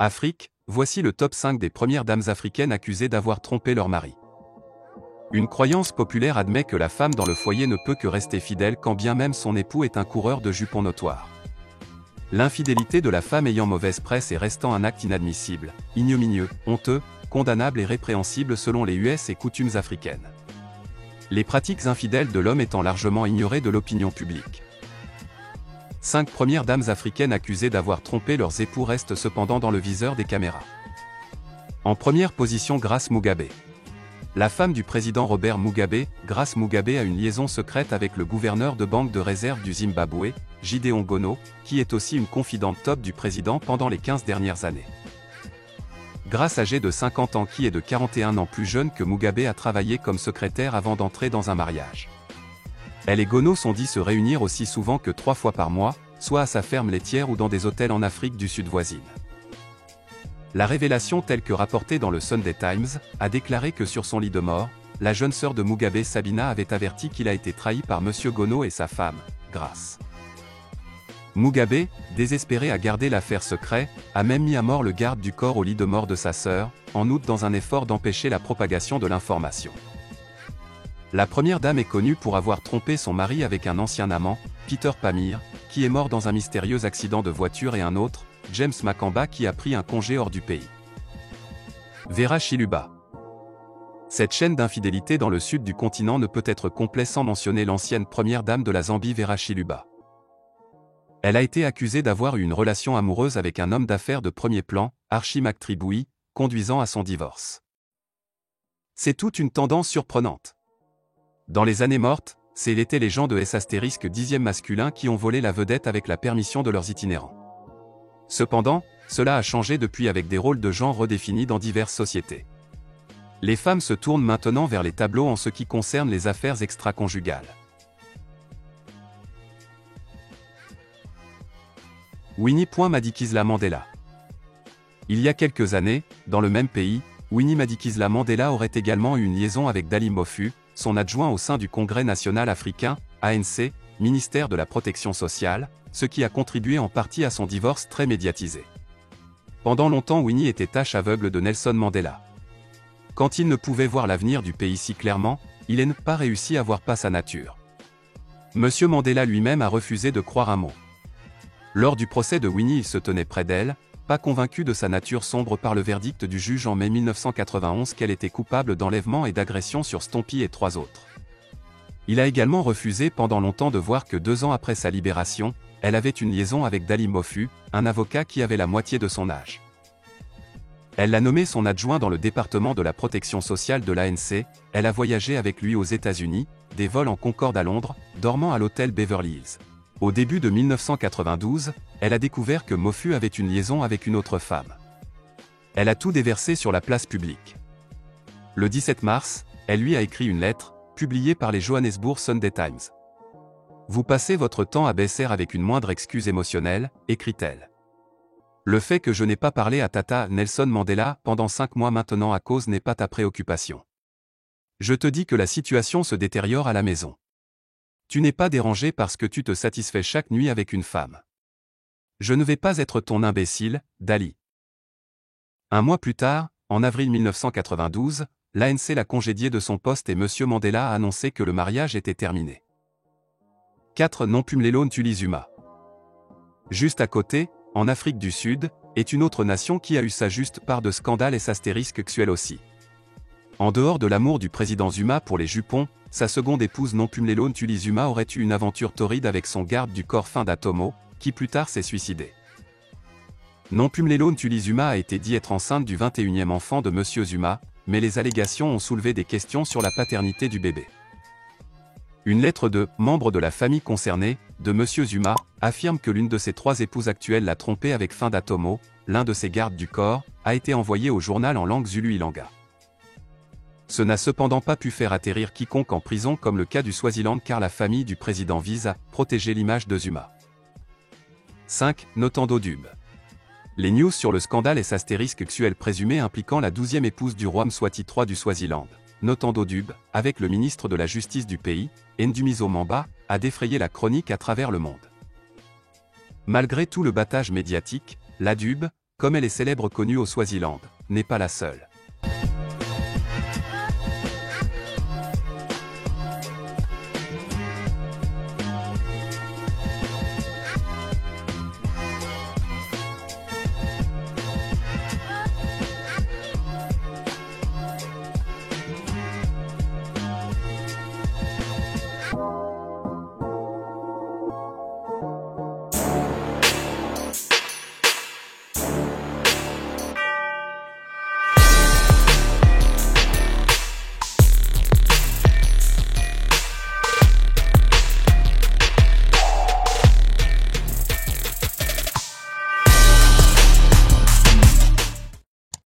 Afrique, voici le top 5 des premières dames africaines accusées d'avoir trompé leur mari. Une croyance populaire admet que la femme dans le foyer ne peut que rester fidèle quand bien même son époux est un coureur de jupons notoire. L'infidélité de la femme ayant mauvaise presse et restant un acte inadmissible, ignominieux, honteux, condamnable et répréhensible selon les us et coutumes africaines. Les pratiques infidèles de l'homme étant largement ignorées de l'opinion publique. 5 premières dames africaines accusées d'avoir trompé leurs époux restent cependant dans le viseur des caméras. En première position, Grace Mugabe. La femme du président Robert Mugabe, Grace Mugabe a une liaison secrète avec le gouverneur de banque de réserve du Zimbabwe, Gideon Gono, qui est aussi une confidente top du président pendant les 15 dernières années. Grace, âgée de 50 ans qui est de 41 ans plus jeune que Mugabe, a travaillé comme secrétaire avant d'entrer dans un mariage. Elle et Gono sont dits se réunir aussi souvent que 3 fois par mois, soit à sa ferme laitière ou dans des hôtels en Afrique du Sud voisine. La révélation, telle que rapportée dans le Sunday Times, a déclaré que sur son lit de mort, la jeune sœur de Mugabe, Sabina, avait averti qu'il a été trahi par M. Gono et sa femme, Grace. Mugabe, désespéré à garder l'affaire secret, a même mis à mort le garde du corps au lit de mort de sa sœur, en août dans un effort d'empêcher la propagation de l'information. La première dame est connue pour avoir trompé son mari avec un ancien amant, Peter Pamir, qui est mort dans un mystérieux accident de voiture, et un autre, James Makamba, qui a pris un congé hors du pays. Vera Chiluba. Cette chaîne d'infidélité dans le sud du continent ne peut être complète sans mentionner l'ancienne première dame de la Zambie, Vera Chiluba. Elle a été accusée d'avoir eu une relation amoureuse avec un homme d'affaires de premier plan, Archie McTribouy, conduisant à son divorce. C'est toute une tendance surprenante. Dans les années mortes, c'étaient les gens de S* 10e masculin qui ont volé la vedette avec la permission de leurs itinérants. Cependant, cela a changé depuis avec des rôles de genre redéfinis dans diverses sociétés. Les femmes se tournent maintenant vers les tableaux en ce qui concerne les affaires extra-conjugales. Winnie Madikizela Mandela. Il y a quelques années, dans le même pays, Winnie Madikizela Mandela aurait également eu une liaison avec Dali Mofu, son adjoint au sein du Congrès national africain, ANC, ministère de la Protection sociale, ce qui a contribué en partie à son divorce très médiatisé. Pendant longtemps, Winnie était tâche aveugle de Nelson Mandela. Quand il ne pouvait voir l'avenir du pays si clairement, il n'a pas réussi à voir pas sa nature. Monsieur Mandela lui-même a refusé de croire un mot. Lors du procès de Winnie, il se tenait près d'elle, pas convaincu de sa nature sombre par le verdict du juge en mai 1991 qu'elle était coupable d'enlèvement et d'agression sur Stompie et 3 autres. Il a également refusé pendant longtemps de voir que 2 ans après sa libération, elle avait une liaison avec Dali Mofu, un avocat qui avait la moitié de son âge. Elle l'a nommé son adjoint dans le département de la protection sociale de l'ANC, elle a voyagé avec lui aux États-Unis, des vols en Concorde à Londres, dormant à l'hôtel Beverly Hills. Au début de 1992, elle a découvert que Mofu avait une liaison avec une autre femme. Elle a tout déversé sur la place publique. Le 17 mars, elle lui a écrit une lettre, publiée par les Johannesburg Sunday Times. « Vous passez votre temps à baisser avec une moindre excuse émotionnelle », écrit-elle. Le fait que je n'ai pas parlé à Tata Nelson Mandela pendant 5 mois maintenant à cause n'est pas ta préoccupation. Je te dis que la situation se détériore à la maison. Tu n'es pas dérangé parce que tu te satisfais chaque nuit avec une femme. Je ne vais pas être ton imbécile, Dali. Un mois plus tard, en avril 1992, l'ANC l'a congédié de son poste et M. Mandela a annoncé que le mariage était terminé. 4. Nompumelelo Ntuli-Zuma. Juste à côté, en Afrique du Sud, est une autre nation qui a eu sa juste part de scandales et s'astérisque sexuels aussi. En dehors de l'amour du président Zuma pour les jupons, sa seconde épouse Nompumelelo Ntuli-Zuma aurait eu une aventure torride avec son garde du corps Finda Tomo, qui plus tard s'est suicidé. Nompumelelo Ntuli-Zuma a été dit être enceinte du 21e enfant de M. Zuma, mais les allégations ont soulevé des questions sur la paternité du bébé. Une lettre de « membre de la famille concernée » de M. Zuma affirme que l'une de ses 3 épouses actuelles l'a trompé avec Finda Tomo, l'un de ses gardes du corps, a été envoyé au journal en langue zulu-ilanga. Ce n'a cependant pas pu faire atterrir quiconque en prison comme le cas du Swaziland car la famille du président vise à protéger l'image de Zuma. 5. Notando Dube. Les news sur le scandale et astérisque sexuel présumé impliquant la 12e épouse du roi Mswati III du Swaziland, Notando Dube, avec le ministre de la Justice du pays, Ndumiso Mamba, a défrayé la chronique à travers le monde. Malgré tout le battage médiatique, la Dube, comme elle est célèbre connue au Swaziland, n'est pas la seule.